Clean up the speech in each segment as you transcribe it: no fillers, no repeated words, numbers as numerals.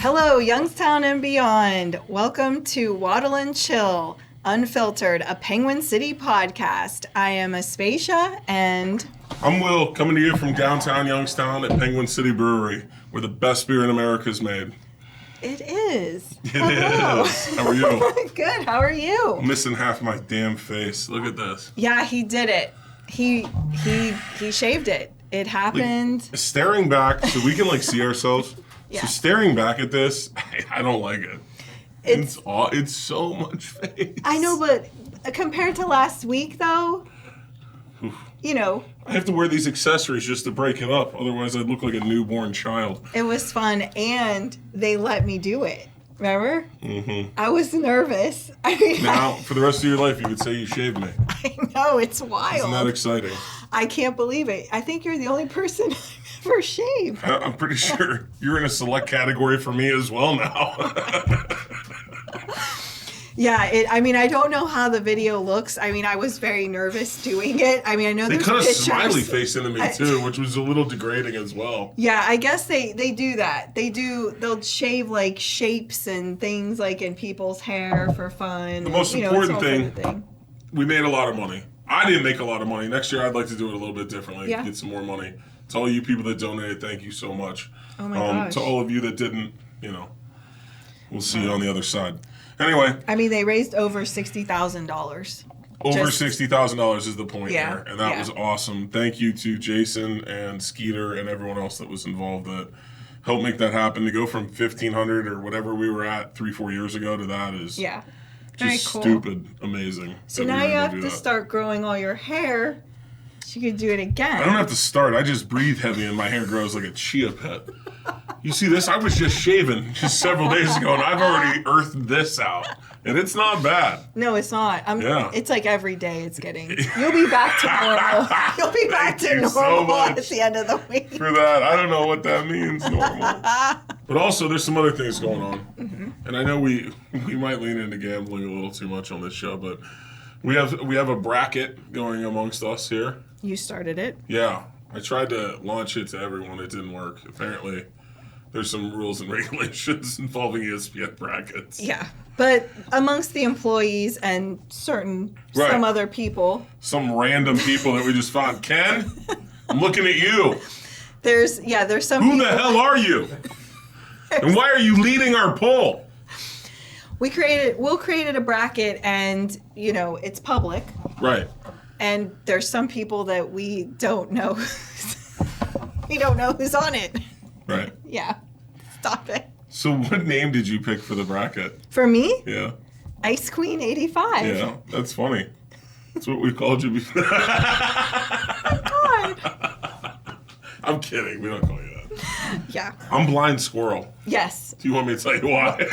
Hello, Youngstown and beyond. Welcome to Waddle Chill, Unfiltered, a Penguin City podcast. I am Aspasia and... I'm Will, coming to you from Downtown Youngstown at Penguin City Brewery, where the best beer in America is made. It is. It is. How are you? Good. How are you? I'm missing half my damn face. Look at this. Yeah, he did it. He shaved it. It happened. Like, staring back, so we can see ourselves. Yeah. So staring back at this, I don't like it. It's so much face. I know, but compared to last week, though, you know. I have to wear these accessories just to break it up. Otherwise, I'd look like a newborn child. It was fun, and they let me do it. Remember? Mm-hmm. I was nervous. Now, for the rest of your life, you would say you shaved me. I know, it's wild. Isn't that exciting? I can't believe it. I think you're the only person I've ever shaved. I'm pretty sure you're in a select category for me as well now. Yeah, I don't know how the video looks. I was very nervous doing it. I know they there's cut a pictures. smiley face into me too, which was a little degrading as well. Yeah, I guess they do that. They'll shave shapes and things in people's hair for fun. The most important thing, we made a lot of money. I didn't make a lot of money. Next year I'd like to do it a little bit differently, get some more money. To all you people that donated, thank you so much. Oh my gosh. To all of you that didn't, we'll see you on the other side. Anyway. They raised over $60,000. Over $60,000 is the point there, and that was awesome. Thank you to Jason and Skeeter and everyone else that was involved that helped make that happen. To go from 1,500 or whatever we were at 3-4 years ago to that is just cool. Stupid, amazing. So now you have to start growing all your hair. So you could do it again. I don't have to start. I just breathe heavy and my hair grows like a chia pet. You see this? I was just shaving just several days ago, and I've already earthed this out. And it's not bad. No, it's not. It's every day it's getting... You'll be back to normal. You'll be back to normal at the end of the week. For that. I don't know what that means, normal. But also, there's some other things going on. Mm-hmm. And I know we might lean into gambling a little too much on this show, but we have a bracket going amongst us here. You started it. Yeah. I tried to launch it to everyone. It didn't work. Apparently... There's some rules and regulations involving ESPN brackets. Yeah, but amongst the employees and some other people. Some random people that we just found. Ken, I'm looking at you. There's some people. Who the hell are you? And why are you leading our poll? Will created a bracket and, it's public. Right. And there's some people that we don't know. We don't know who's on it. Right. Yeah. Stop it. So what name did you pick for the bracket? For me? Yeah. Ice Queen 85. Yeah, that's funny. That's what we called you before. Oh, God. I'm kidding. We don't call you that. Yeah. I'm Blind Squirrel. Yes. Do you want me to tell you why?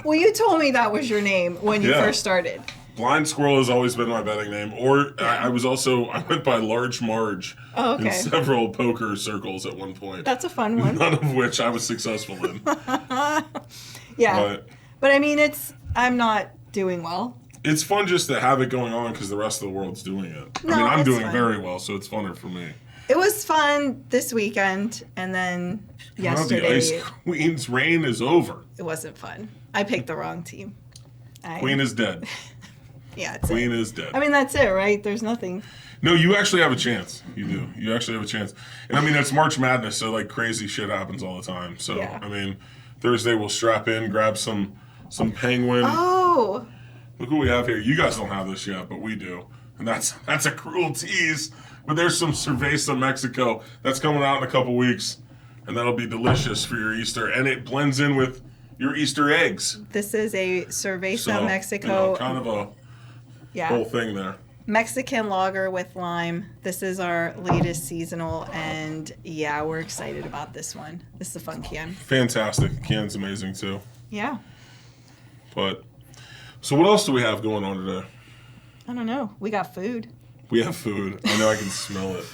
Well, you told me that was your name when you first started. Blind Squirrel has always been my betting name. Or I went by Large Marge in several poker circles at one point. That's a fun one. None of which I was successful in. Yeah. But I'm not doing well. It's fun just to have it going on because the rest of the world's doing it. No, I'm doing fun. very well, so it's funner for me. It was fun this weekend, and then yesterday. The Ice Queen's reign is over. It wasn't fun. I picked the wrong team. Queen is dead. Yeah, Queen is dead. That's it, right? There's nothing. No, you actually have a chance. You do. You actually have a chance. And it's March Madness, so crazy shit happens all the time. So Thursday we'll strap in, grab some Penguin. Oh. Look what we have here. You guys don't have this yet, but we do. And that's a cruel tease. But there's some Cerveza Mexico that's coming out in a couple weeks. And that'll be delicious for your Easter. And it blends in with your Easter eggs. This is a Cerveza Mexico. Kind of a whole thing there. Mexican lager with lime. This is our latest seasonal, and we're excited about this one. This is a fun can. Fantastic. The can's amazing too. Yeah. But, so what else do we have going on today? I don't know. We got food. We have food. I know I can smell it.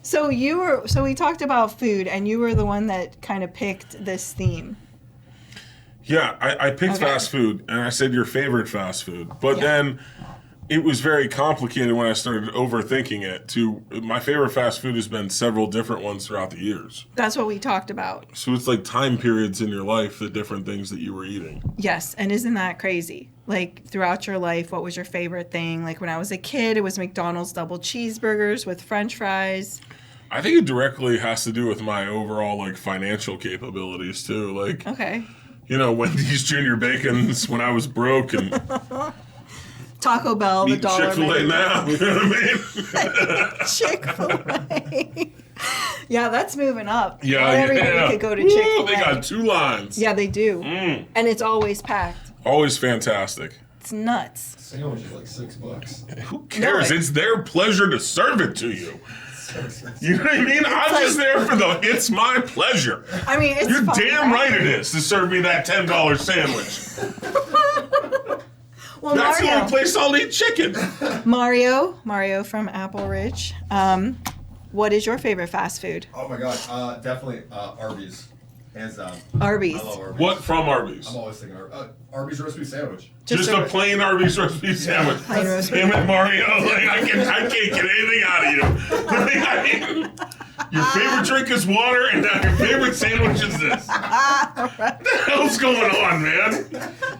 So we talked about food, and you were the one that kind of picked this theme. Yeah, I picked fast food, and I said your favorite fast food. But then it was very complicated when I started overthinking it. My favorite fast food has been several different ones throughout the years. That's what we talked about. So it's like time periods in your life, the different things that you were eating. Yes, and isn't that crazy? Like, throughout your life, what was your favorite thing? Like, when I was a kid, it was McDonald's double cheeseburgers with French fries. I think it directly has to do with my overall, like, financial capabilities, too. Like, okay. You know, Wendy's Junior Bacons when I was broke and... Taco Bell, the dollar Chick-fil-A now, you know what I mean? Chick-fil-A. Yeah, that's moving up. Yeah, not everybody could go to Chick-fil-A. Ooh, they got 2 lines. Yeah, they do. And it's always packed. Always fantastic. It's nuts. Sandwich is like $6. Who cares? It's their pleasure to serve it to you. You know what I mean? I'm like, just there for it's my pleasure. I mean, it's You're fun, damn right it is to serve me that $10 sandwich. Well, That's Mario. the only place I'll eat chicken. Mario from Appleridge. What is your favorite fast food? Oh my god, definitely Arby's. Hands down. Arby's. I love Arby's. What from Arby's? I'm always thinking Arby's roast beef sandwich. Just a plain Arby's roast beef sandwich. Plain roast beef. Damn it, Mario. Like, I can't get anything out of you. I mean, your favorite drink is water, and now your favorite sandwich is this. What the hell's going on, man?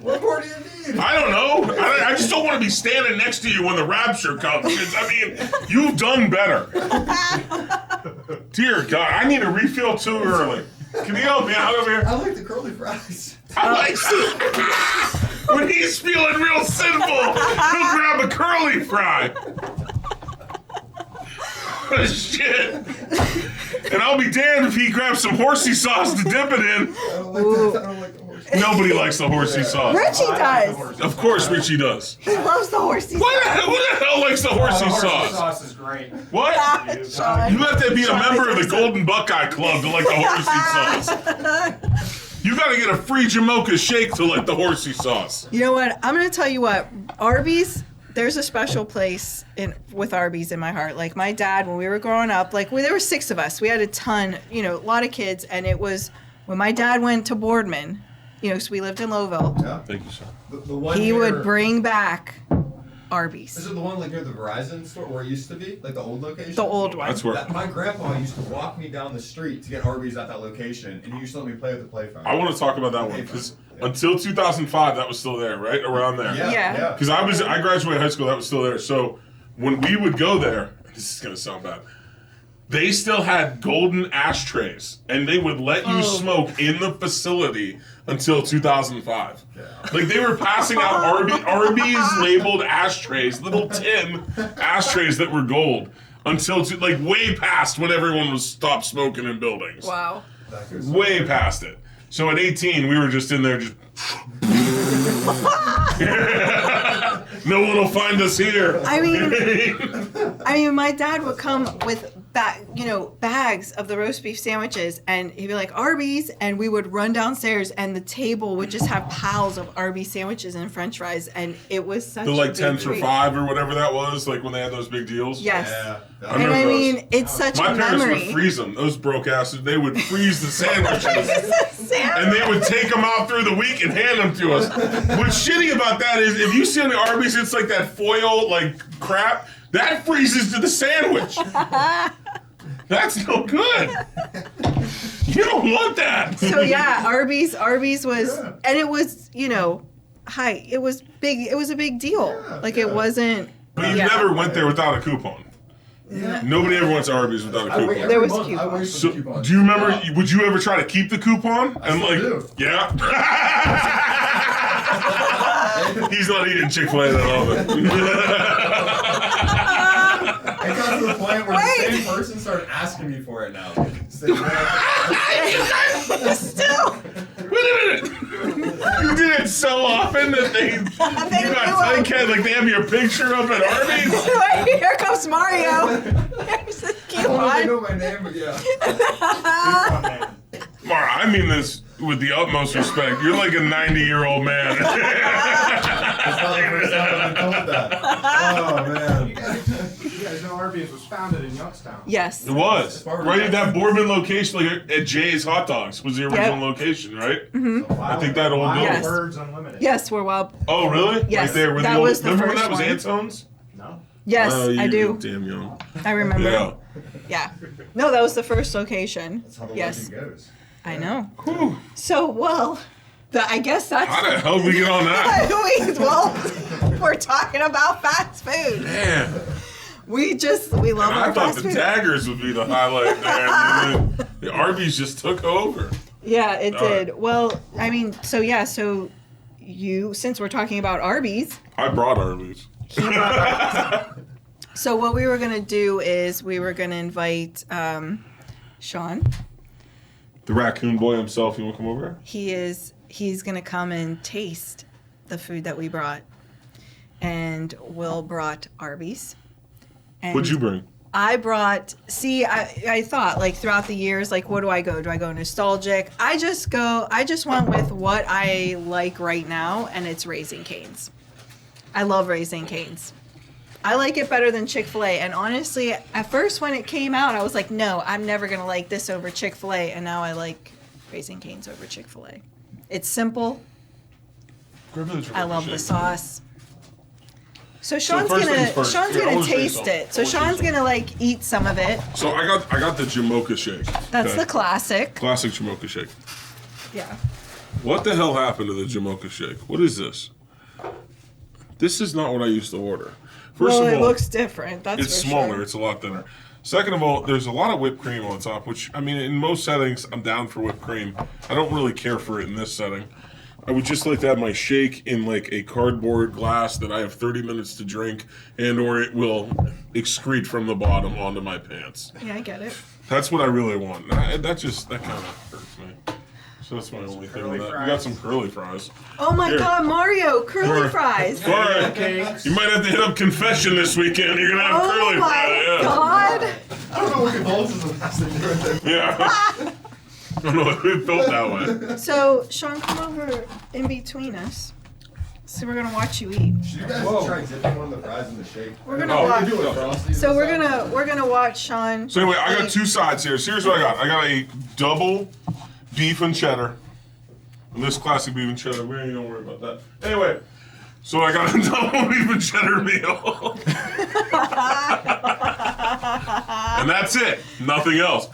What more do you need? I don't know. I just don't want to be standing next to you when the rapture comes. I mean, you've done better. Dear God, I need a refill too early. Can you help me out over here? I like the curly fries. I like when he's feeling real sinful, he'll grab a curly fry. Oh, shit. And I'll be damned if he grabs some horsey sauce to dip it in. I don't like that. I don't like the horsey. Nobody likes the horsey sauce. Richie does. Of course Richie does. He loves the horsey Who the hell likes the horsey The horsey sauce? sauce is great. What? sauce. You have to be a Sean, member of the it's Golden Buckeye Club to like the horsey sauce. You gotta get a free Jamocha shake to like the horsey sauce. You know what? I'm going to tell you what. Arby's, there's a special place with Arby's in my heart. Like, my dad, when we were growing up, like, there were 6 of us. We had a ton, a lot of kids. And it was when my dad went to Boardman, so we lived in Lowville. Yeah. Thank you, sir. The one He near, would bring back Arby's. Is it the one like near the Verizon store where it used to be? Like the old location? The old one. That's where My grandpa used to walk me down the street to get Arby's at that location, and he used to let me play with the play phone. I want to talk about that one because until 2005, that was still there, right around there. Yeah. Because I graduated high school, that was still there. So when we would go there, this is gonna sound bad. They still had golden ashtrays, and they would let you smoke in the facility until 2005. Yeah. Like, they were passing out Arby's labeled ashtrays, little tin ashtrays that were gold, until way past when everyone was stopped smoking in buildings. Wow. Way past it. So at 18, we were just in there just... No one will find us here. I mean, my dad would come with bags of the roast beef sandwiches, and he'd be like, Arby's, and we would run downstairs, and the table would just have piles of Arby's sandwiches and French fries, and it was such a big 10 for treat. $5 or whatever that was, like when they had those big deals. Yes. Yeah. I And remember I those. mean, it's such My a parents memory. would freeze them. Those broke asses. They would freeze the sandwiches. And they would take them out through the week and hand them to us. What's shitty about that is, if you see on the Arby's, it's like that foil, crap. That freezes to the sandwich. That's no good. You don't want that. So yeah, Arby's was, and it was, high. It was big. It was a big deal. It wasn't. But you never went there without a coupon. Yeah. Nobody ever went to Arby's without a coupon. There was I wait for So, the coupons. do you remember? Would you ever try to keep the coupon? I still do. Yeah. He's not eating Chick-fil-A that often. It got to the point where the same person started asking me for it now. Still. Wait a minute. You did it so often that they have your picture up at Arby's. Wait, here comes Mario. Here's the I don't know if they coupon. know my name, but yeah. Mara, I mean this with the utmost respect. You're like a 90-year-old man. That's not the first time I've been told that. Oh, man. You guys know Arby's was founded in Youngstown. Yes. It was. Right at that Boardman location, like at Jay's Hot Dogs was the original location, right? Mm-hmm. I think that old building. Yes. Birds Unlimited. Yes, we're wild. Oh, really? Yes. Right there. Where That the was the remember when first that was one. Antone's? No. Yes, Oh, I you're do. damn young. I remember. Yeah. Yeah. No, that was the first location. That's how the Yes. legend goes. I know. Whew. So, well, I guess that's. How the hell did we get on that? We're talking about fast food. Man. We love I our thought fast the food. daggers would be the highlight there. And then the Arby's just took over. Yeah, it All did. right. Well, I mean, so since we're talking about Arby's, I brought Arby's. he brought Arby's. So what we were gonna do is we were gonna invite Sean. The Raccoon Boy himself, you want to come over? He's gonna come and taste the food that we brought, and Will brought Arby's. And What'd you bring? I brought. I thought like throughout the years, like what do I go? Do I go nostalgic? I just went with what I like right now, and it's Raising Cane's. I love Raising Cane's. I like it better than Chick-fil-A. And honestly, at first when it came out, I was like, no, I'm never going to like this over Chick-fil-A. And now I like Raising Cane's over Chick-fil-A. It's simple. I love the sauce. So Sean's first gonna things first. Sean's Here, I gonna wanna say taste something. it. So I wanna say Sean's something. gonna like eat some of it. So I got the Jamocha shake. That's Okay. the classic. Classic Jamocha shake. Yeah. What the hell happened to the Jamocha shake? What is this? This is not what I used to order. First Well, of it all, looks different. That's it's for smaller. Sure. It's a lot thinner. Second of all, there's a lot of whipped cream on top, which, I mean, in most settings, I'm down for whipped cream. I don't really care for it in this setting. I would just like to have my shake in like a cardboard glass that I have 30 minutes to drink, and or it will excrete from the bottom onto my pants. Yeah, I get it. That's what I really want. That kind of hurts me. So that's my only thing on that. We got some curly fries. Oh my Here. God, Mario, curly Or- fries. All right. You might have to hit up confession this weekend. You're gonna have Oh curly my fries. God. I don't know what Catholicism has to do with it. Yeah. I don't know if it built that way. So Sean, come over in between us. So we're gonna watch you eat. Should you guys Whoa. try dipping one of the fries in the shake? We're gonna Oh, watch. Do it, Frosty. So we're gonna watch Sean. So anyway, I got eat. two sides here. So here's what I got. I got a double beef and cheddar. And this classic beef and cheddar. We ain't gonna worry about that. Anyway, so I got a double beef and cheddar meal. And that's it. Nothing else.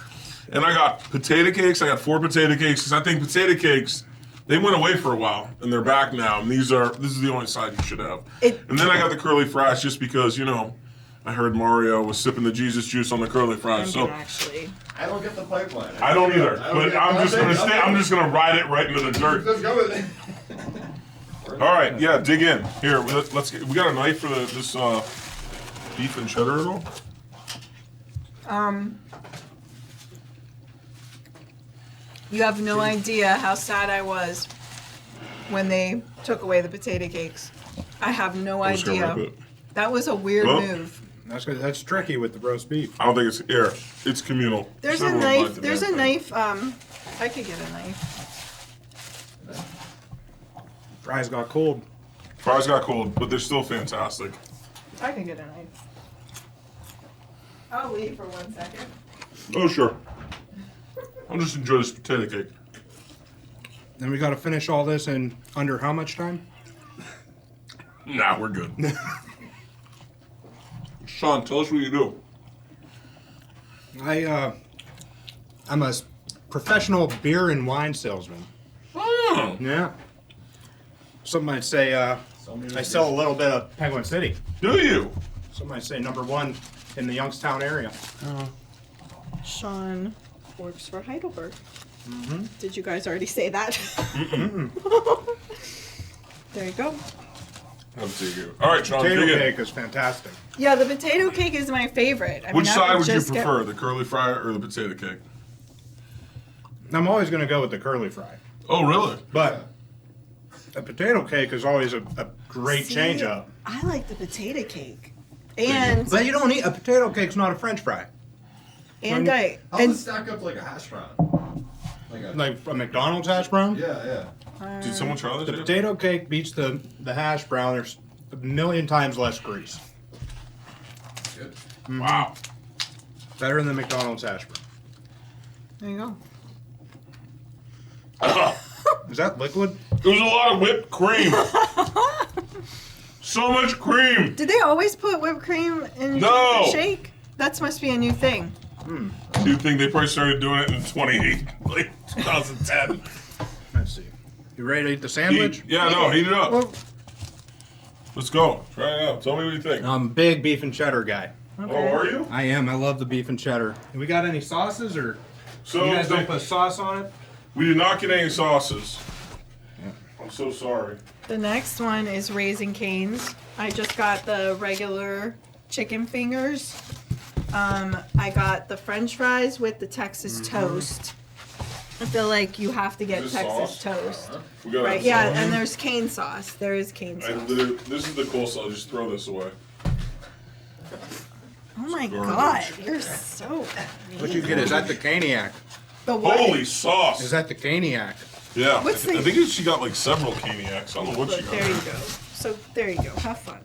And I got potato cakes. I got 4 potato cakes because I think potato cakes, they went away for a while and they're back now. And this is the only side you should have. And then I got the curly fries just because, you know, I heard Mario was sipping the Jesus juice on the curly I'm fries. gonna So actually. I don't get the pipeline. I don't either. I don't But get I'm just gonna nothing. stay. I'm just gonna ride it right into the dirt. Let's go with it. All right, yeah, dig in. Here, let's get. We got a knife for this beef and cheddar at all? You have no idea how sad I was when they took away the potato cakes. I have no I'm just gonna idea. rip it. That was a weird Well, move. That's tricky with the roast beef. I don't think it's here. It's communal. There's a Everyone knife. bites the There's damn a thing. knife. I could get a knife. Fries got cold. Fries got cold, but they're still fantastic. I can get a knife. I'll leave for 1 second. Oh sure. I'll just enjoy this potato cake. Then we got to finish all this in under how much time? Nah, we're good. Sean, tell us what you do. I'm a professional beer and wine salesman. Oh, Yeah. Some might say I sell a little bit of Penguin City. do you? Some might say #1 in the Youngstown area. Sean works for Heidelberg. Did you guys already say that? There you go. Have a take here. All right, Sean, Potato dig in. cake is fantastic. Yeah, the potato cake is my favorite. I Which mean, I side could would you just get- prefer, the curly fry or the potato cake? I'm always going to go with the curly fry. Oh, really? But a potato cake is always a great See, change up. I like the potato cake. And But you don't eat a potato cake's not a French fry. and I How does it and stack up like a hash brown? Like a McDonald's hash brown. Yeah. Did someone try this The yet? potato cake beats the hash brown. There's a million times less grease. Good. Wow. Better than the McDonald's hash brown. There you go. Is that liquid? There's a lot of whipped cream. So much cream. Did they always put whipped cream in your No. shake? That must be a new thing. Do you think they probably started doing it in 2010? Let's see. You ready to eat the sandwich? Heat it up. Well, Let's go. Try it out. Tell me what you think. I'm a big beef and cheddar guy. okay. Oh, are you? I am. I love the beef and cheddar. We got any sauces or So you guys don't put sauce on it? we did not get any sauces. I'm so sorry. The next one is Raising Cane's. I just got the regular chicken fingers. I got the French fries with the Texas toast. I feel like you have to get Is this Texas sauce? toast. We got Right, yeah, and there's cane sauce. There is cane sauce. This is the coleslaw. Just throw this away. Oh my garbage. god, you're so What you get? Is that the caniac? The what? Holy sauce! Is that the caniac? Yeah. What's I the- think she got like several caniacs. I don't know what she Look, got. there you go. So there you go. Have fun.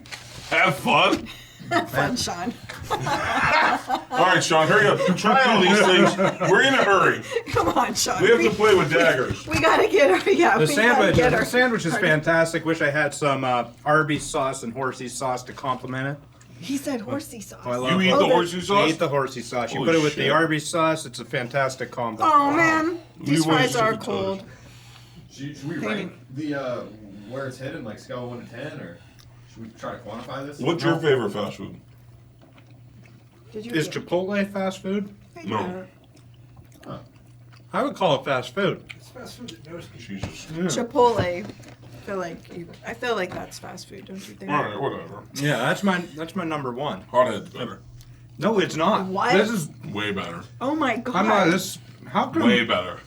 Have fun. Have fun, Sean. All right, Sean, hurry up. Try all these things. We're in a hurry. Come on, Sean. We have to play with daggers. We gotta get our The sandwich. Get our, The sandwich is fantastic. Wish I had some Arby's sauce and horsey sauce to complement it. He said horsey sauce. Oh, I love You eat it. the Oh, horsey I sauce? eat the horsey sauce. You Holy put it with shit. the Arby's sauce. It's a fantastic combo. Oh man, these We fries wasted are the toast. cold. Should we rank the where it's hidden, like scale of 1 to 10, or should we try to quantify this? What's your favorite fast food? Did you? Is Chipotle fast food? No. I would call it fast food. It's fast food that knows people. Jesus. Chipotle. I feel like that's fast food, don't you think? All right, whatever. Yeah, that's my number one. Hothead's better. No, it's not. What? This is. Way better. Oh my god. I'm not. This. How come Way better.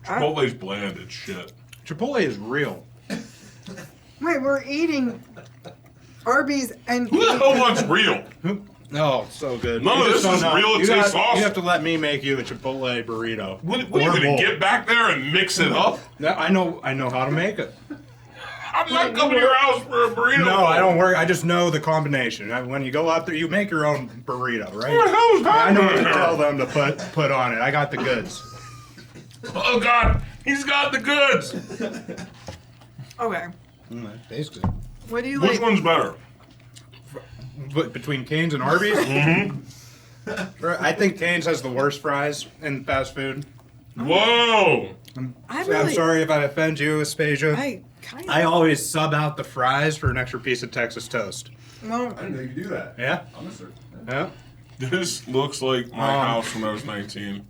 Chipotle's bland as shit. Chipotle is real? Wait, we're eating Arby's and Who the hell wants real? Oh, so good. None of You this just is don't know. real. It You tastes got- awesome. You have to let me make you a Chipotle burrito. What are you Or going bowl. to get back there and mix it up? I know how to make it. I'm not coming to your house for a burrito. No, I don't work. I just know the combination. When you go out there, you make your own burrito, What the right? hell is I know what to happening tell here? them to put on it. I got the goods. Oh, God. He's got the goods. okay. Tastes good. What do you Which like? one's better? But between Cane's and Arby's, I think Cane's has the worst fries in fast food. Whoa. I'm sorry if I offend you, Aspasia. I kind I of. always sub out the fries for an extra piece of Texas toast. Well, I didn't know you could do that. Yeah? I'm a certain. Yeah. This looks like my house when I was 19.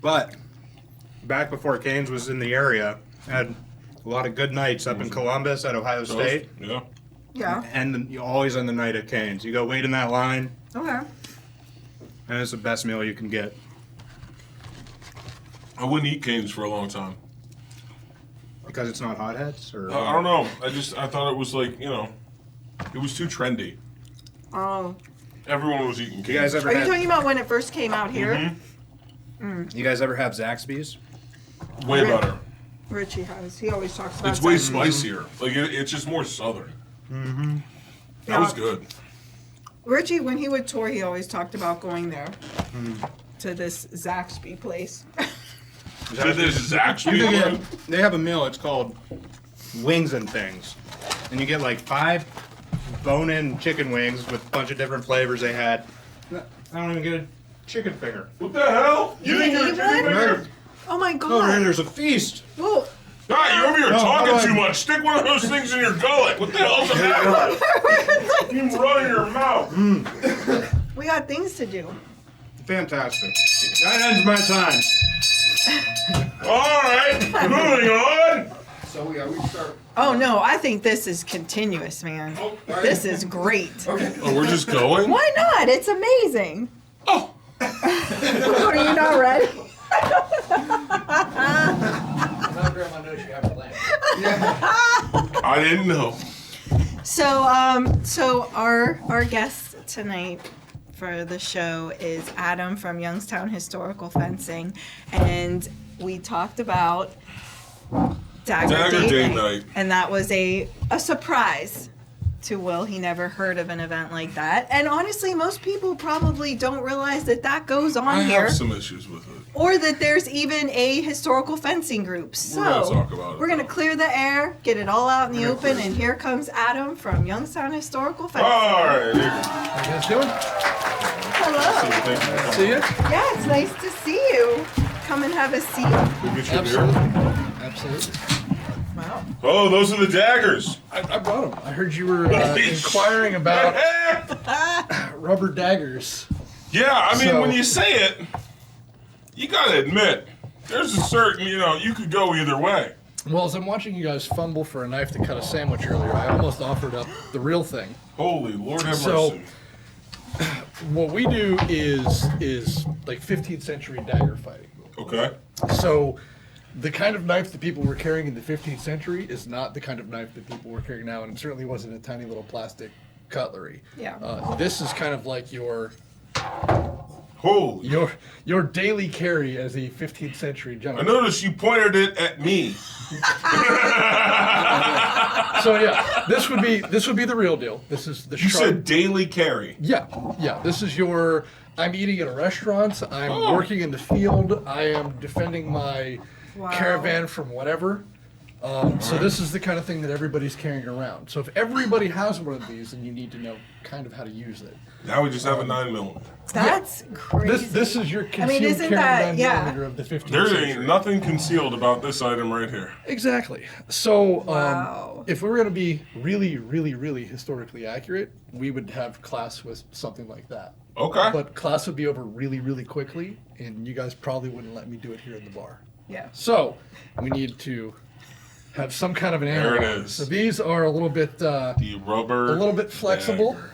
But back before Cane's was in the area, I had a lot of good nights up in Columbus at Ohio State, Yeah. yeah. and you always end the night at Cane's. You go wait in that line, Okay. and it's the best meal you can get. I wouldn't eat Cane's for a long time. Because it's not hotheads? Or I don't know. I thought it was like, it was too trendy. Oh. Everyone was eating Cane's. You guys ever Are you had, talking about when it first came out here? Mm-hmm. you guys ever have Zaxby's? Way better. Richie has. He always talks about It's way Zaxby's. spicier. Like, it's just more southern. Mm-hmm. That was good. Richie, when he would tour, he always talked about going there to this Zaxby place. Did this actually You can get, they have a meal, it's called Wings and Things. And you get like 5 bone-in chicken wings with a bunch of different flavors they had. I don't even get a chicken finger. What the hell? You think you're a eat chicken one? finger? Oh my Oh, man, god. there's a feast. Well, God, you're over here No, talking hold on. too much. Stick one of those things in your gullet. What the hell's the matter? You run in your mouth. we got things to do. Fantastic. That ends my time. All right, moving on. So we start. Oh no, I think this is continuous, man. Oh, all right. This is great. Okay. Oh, we're just going? Why not? It's amazing. Oh. Are you not ready? Now Grandma knows you have a lamp. I didn't know. So our guest tonight for the show is Adam from Youngstown Historical Fencing, and we talked about Dagger Dagger Date Date Night, Night. and that was a surprise to Will, he never heard of an event like that. And honestly, most people probably don't realize that that goes on I here. have some issues with it. Or that there's even a historical fencing group. So We're gonna talk about it. we're gonna clear the air, get it all out in the open, and here comes Adam from Youngstown Historical Fencing. All right. How you guys doing? Hello. See you. Yeah, it's nice to see you. Come and have a seat. We'll get you a beer. Absolutely. Wow. Oh, those are the daggers. I brought them. I heard you were inquiring about rubber daggers. Yeah, I mean, So- when you say it, you gotta admit, there's a certain, you could go either way. Well, as I'm watching you guys fumble for a knife to cut a sandwich earlier, I almost offered up the real thing. Holy Lord have So- mercy. What we do is like 15th century dagger fighting. Okay. So the kind of knife that people were carrying in the 15th century is not the kind of knife that people were carrying now, and it certainly wasn't a tiny little plastic cutlery. Yeah. This is kind of like your Holy. daily carry as a 15th century I gentleman. noticed you pointed it at me. So yeah, this would be the real deal. This is the You sharp. said daily carry. Yeah. This is your. I'm eating at a restaurant. I'm Oh. working in the field. I am defending my Wow. caravan from whatever. So this is the kind of thing that everybody's carrying around. So if everybody has one of these, then you need to know kind of how to use it. Now we just have a 9mm. That's crazy. This is your concealed isn't carry that- 9mm of the 15th There century. ain't nothing concealed about this item right here. Exactly. So Wow. if we were going to be really, really, really historically accurate, we would have class with something like that. Okay. But class would be over really, really quickly, and you guys probably wouldn't let me do it here in the bar. Yeah. So we need to have some kind of an There analog. it is. So these are a little bit The rubber. a little bit flexible. dagger.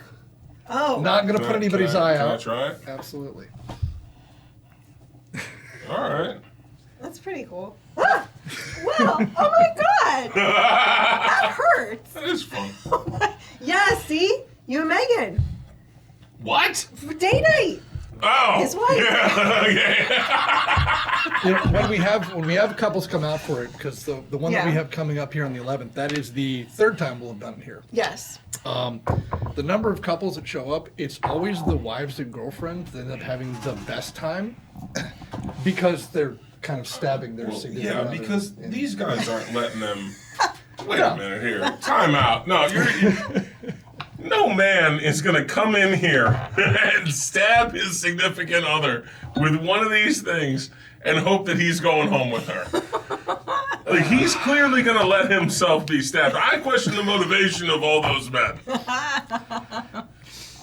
Oh. Not going to put anybody's eye Can I out. try it? Absolutely. All right. That's pretty cool. Ah! Well, oh my god! That hurts. That is fun. Yeah, see? You and Megan. What? For day night. Oh. His wife. Yeah. Okay. You know, when we have couples come out for it, because the one that we Yeah. have coming up here on the 11th, that is the third time we'll have done it here. Yes. The number of couples that show up, it's always the wives and girlfriends that end up having the best time because they're kind of stabbing their significant Yeah, other because in- these guys aren't letting them. Wait a minute here. Time out. No, no man is gonna come in here and stab his significant other with one of these things and hope that he's going home with her. Like, he's clearly gonna let himself be stabbed. I question the motivation of all those men.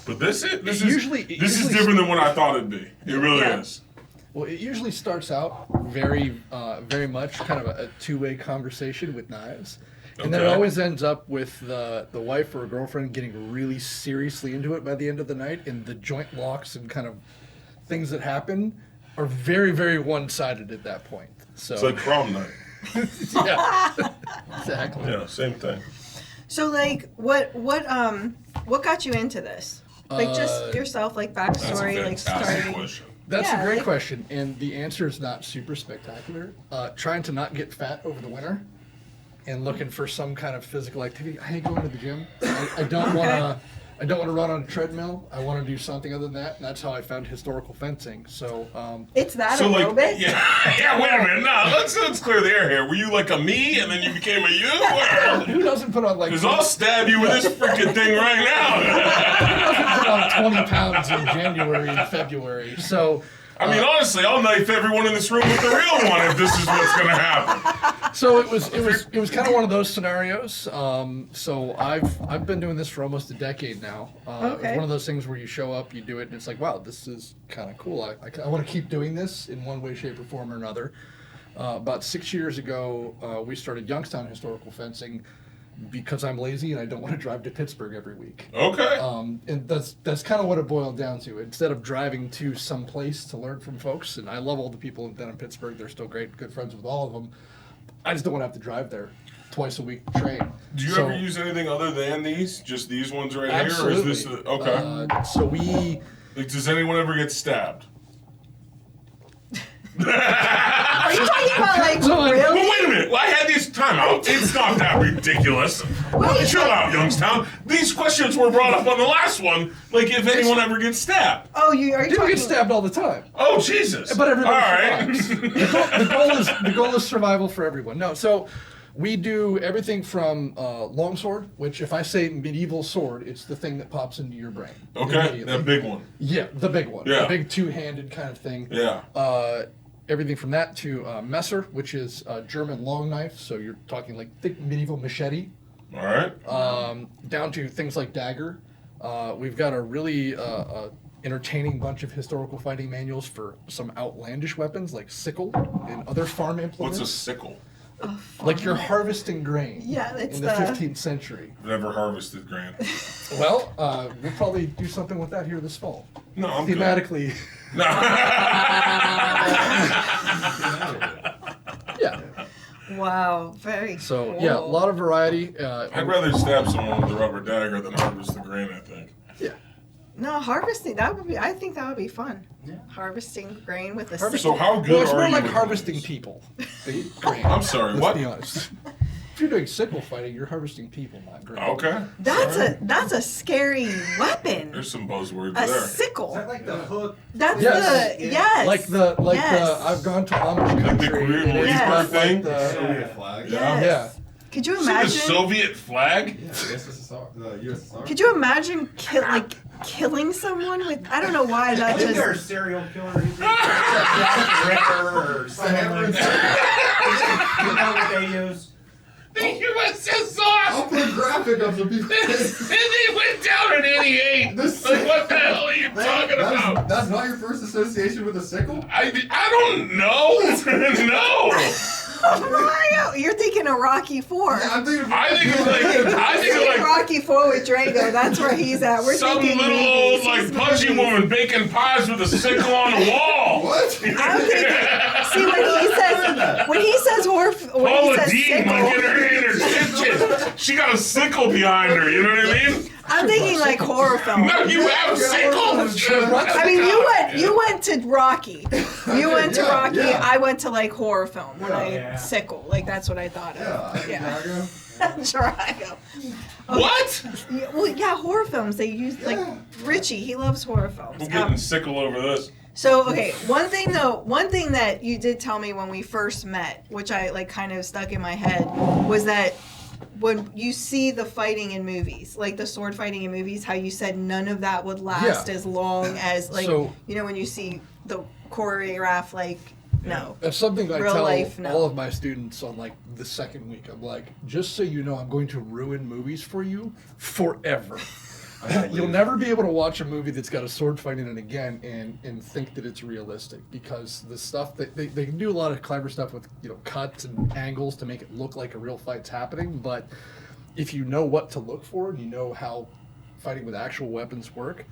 But this is usually different than what I thought it'd be. It really Yeah. is. Well, it usually starts out very much kind of a two-way conversation with knives. And then it Okay. always ends up with the wife or girlfriend getting really seriously into it by the end of the night, and the joint locks and kind of things that happen are very, very one-sided at that point. So It's like prom night. yeah, exactly. Yeah, same thing. So like what got you into this? Like just yourself, like That's a backstory, like fantastic starting. question. That's Yeah, a great like- question, and the answer is not super spectacular. Trying to not get fat over the winter and looking for some kind of physical activity. I hate going to the gym. I don't want to. I don't want to run on a treadmill. I want to do something other than that, and that's how I found historical fencing. So, It's that So a little bit. yeah, wait a minute. No, let's clear the air here. Were you like a me and then you became a you? Or- who doesn't put on like Because I'll stab you with this freaking thing right now. put on 20 pounds in January and February? So, I mean, honestly, I'll knife everyone in this room with the real one if this is what's going to happen. so it was kind of one of those scenarios. So I've been doing this for almost a decade now. Okay. It's one of those things where you show up, you do it, and it's like, wow, this is kind of cool. I want to keep doing this in one way, shape, or form or another. About 6 years ago, we started Youngstown Historical Fencing because I'm lazy and I don't want to drive to Pittsburgh every week. Okay. And that's kind of what it boiled down to. Instead of driving to some place to learn from folks, and I love all the people down in Pittsburgh, they're still great, good friends with all of them. I just don't want to have to drive there twice a week to train. Do you ever use anything other than these? Just these ones right Absolutely. here? Or is this okay? So we. Like, does anyone ever get stabbed? Are you talking talking about like Well, really. wait a minute. Well, I had these timeout. It's not that ridiculous. Chill out, Youngstown. These questions were brought up on the last one. Like, if anyone ever gets stabbed. Oh, are you People talking? get stabbed all the time. Oh, Jesus. But everybody All right. survives. The goal is survival for everyone. No, so we do everything from longsword, which if I say medieval sword, it's the thing that pops into your brain. Okay, immediately. that big one. Yeah, the big one. Yeah. The big two-handed kind of thing. Yeah. Everything from that to Messer, which is a German long knife. So you're talking like thick medieval machete. All right. Down to things like dagger. We've got a really entertaining bunch of historical fighting manuals for some outlandish weapons like sickle and other farm implements. What's a sickle? Like you're harvesting grain. Yeah, it's in the 15th century. I've never harvested grain. Well, we'll probably do something with that here this fall. No, I'm good. Thematically. Yeah. Wow, very. So cool. yeah, a lot of variety. I'd rather stab someone with a rubber dagger than harvest the grain, I think. Yeah. No, harvesting, that would be, I think that would be fun. Yeah. Harvesting grain with a So sickle. how good Well, it's are more you like with harvesting these? people. Grain. I'm sorry, Let's what? be honest. If you're doing sickle fighting, you're harvesting people, not grain. Okay. That's a scary weapon. There's some buzzwords A there. sickle. Is that like the hook? That's Yes. the yes. Like I've gone to Amish Like the country. Korean and it's Reaper got, thing? Like the, Soviet flag. Yes. Yeah. Could you See the imagine? Soviet flag? Yeah, the USSR. The USSR. Could you imagine killing someone with? I don't know why that I think there are just. serial killers. Ripper or someone. You know what they use? The USSR! I'll put a graphic up so people can And they went down in 88! This- Like, what the hell are you talking about? That's not your first association with a sickle? I don't know! No! Mario, you're thinking of Rocky Four. Yeah, I'm thinking. I think it's like Rocky Four with Drago. That's where he's at. We're some thinking little movies. old, like, He's pudgy movies. woman baking pies with a sickle on the wall! What? I'm thinking. See when he says horror. When he Paula says Dean, like, in sickle, her stitches. She got a sickle behind her, you know what I mean? I'm thinking like horror film. No, you have sickles! I mean, you went to Rocky. You went to yeah, Rocky. yeah. I went to like horror film when Yeah. sickle. Like that's what I thought Yeah. of. Yeah. Drago. Drago. What? Yeah, well, yeah, horror films. They use like Richie. He loves horror films. I'm getting sickle over this. So okay, one thing that you did tell me when we first met, which I like kind of stuck in my head, was that when you see the fighting in movies, like the sword fighting in movies, how you said none of that would last Yeah. as long as like So- when you see the choreograph, like no. That's something I Real tell life, no. all of my students on like the second week. I'm like, just so you know, I'm going to ruin movies for you forever. You'll never be able to watch a movie that's got a sword fight in it again and think that it's realistic, because the stuff that they can do a lot of clever stuff with cuts and angles to make it look like a real fight's happening, but if you know what to look for and you know how fighting with actual weapons work,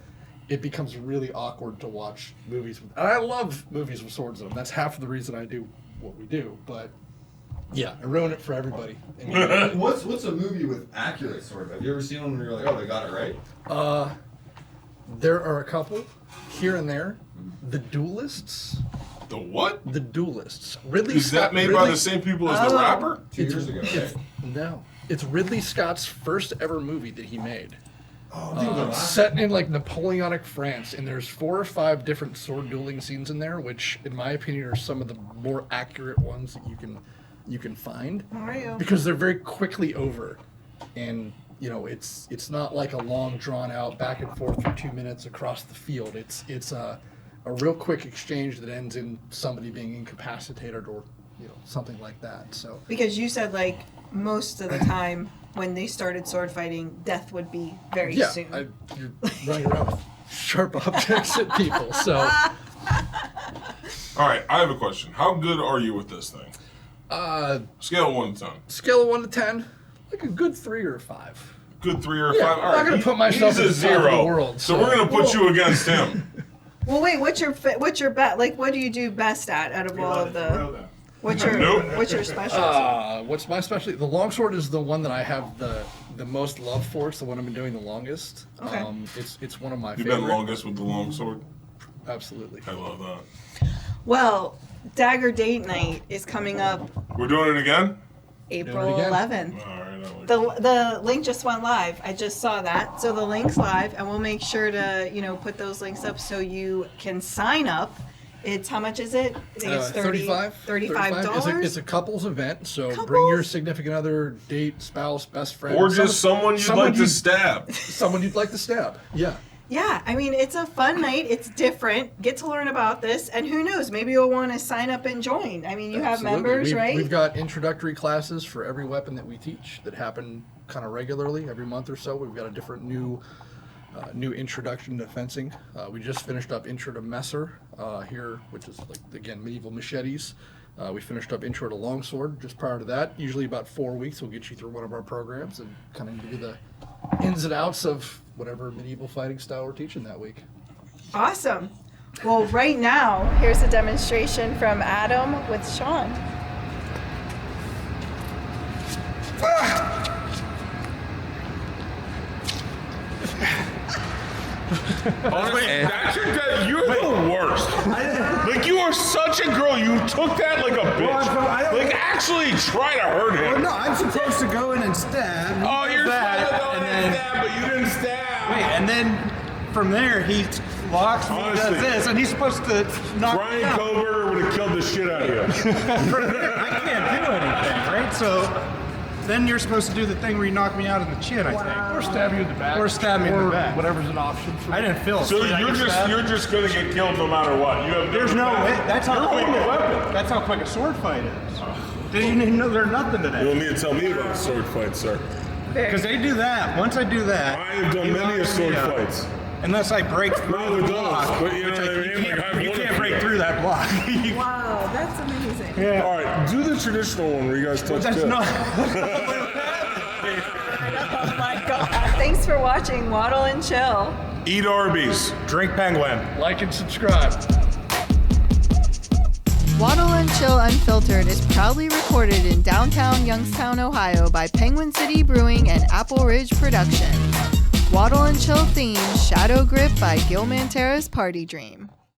it becomes really awkward to watch movies with. And I love movies with swords in them. That's half of the reason I do what we do. But yeah, I ruin it for everybody. What's a movie with accurate sword? Have you ever seen one where you're like, oh, they got it right? There are a couple here and there. The Duelists. The what? The Duelists. Ridley Is that Scott. made by the same people as the rapper? 2 years ago, right? No, it's Ridley Scott's first ever movie that he made. Oh, I think the last Set in like Napoleonic France, and there's 4 or 5 different sword dueling scenes in there, which, in my opinion, are some of the more accurate ones that you can find, Mario. because they're very quickly over, and it's not like a long drawn out back and forth for 2 minutes across the field. It's a real quick exchange that ends in somebody being incapacitated or something like that. So Because you said like most of the time when they started sword fighting, death would be very yeah, soon. you're running around with sharp objects at people. So All right, I have a question. How good are you with this thing? Scale of 1 to 10. scale of 1 to 10, like a good 3 or a 5. Good 3 or a Yeah, 5. I'm All not right, gonna put myself he's at a the top of the 0. world, so so- we're gonna put you against him. Well, wait. What's your bet? Like, what do you do best at out of all of the? What's your Nope. What's your specialty? What's my specialty? The longsword is the one that I have the most love for. It's the one I've been doing the longest. Okay. It's one of my You've favorite. been longest with the long sword. Absolutely. I love that. Well, Dagger Date Night is coming up We're doing it again? April again. 11th. All right. The link just went live. I just saw that. So the link's live, and we'll make sure to, put those links up so you can sign up. It's, how much is it? I think it's $35. It's a couples event, so bring Couples? your significant other, date, spouse, best friend. Or just someone you'd like to stab. Someone you'd like to stab. Yeah. Yeah, I mean, it's a fun night. It's different. Get to learn about this, and who knows? Maybe you'll want to sign up and join. I mean, you have Absolutely. members, right? We've got introductory classes for every weapon that we teach that happen kind of regularly every month or so. We've got a different new introduction to fencing. We just finished up Intro to Messer here, which is like, again, medieval machetes. We finished up Intro to Longsword just prior to that. Usually about 4 weeks, we'll get you through one of our programs and kind of give you the ins and outs of whatever medieval fighting style we're teaching that week. Awesome. Well, right now, here's a demonstration from Adam with Sean. Honestly, you're the worst. Like, you are such a girl. You took that like a bitch. Like, actually try to hurt him. Well, no, I'm supposed to go in and stab. Oh, you're that, supposed to go in and then, stab, but you didn't stab. Wait, and then from there he locks me, Honestly, does this, and he's supposed to knock me Brian out. Kober would have killed the shit out of you. I can't do anything, right? So then you're supposed to do the thing where you knock me out in the chin, I think. Or stab you in the back. Or stab me in the back. Whatever's an option for I didn't feel it. So you're just gonna get killed no matter what. You have There's no way. That's how You're quick holding a weapon. That's how quick a sword fight is. Didn't even know there's nothing to You don't that. need to tell me about a sword fight, sir. Because they do that. Once I do that, I have done you many knock sword me out. fights. Unless I break through Neither the does, block, but you know which what I mean? Like, I've you won can't a break few. through that block. Wow, that's amazing. All right, do the traditional one where you guys touch That's tips. not. Oh my God. Thanks for watching Waddle and Chill. Eat Arby's. Drink Penguin. Like and subscribe. Waddle and Chill Unfiltered is proudly recorded in downtown Youngstown, Ohio by Penguin City Brewing and Appleridge Productions. Waddle and Chill theme, Shadow Grip by Gilman Terrace Party Dream.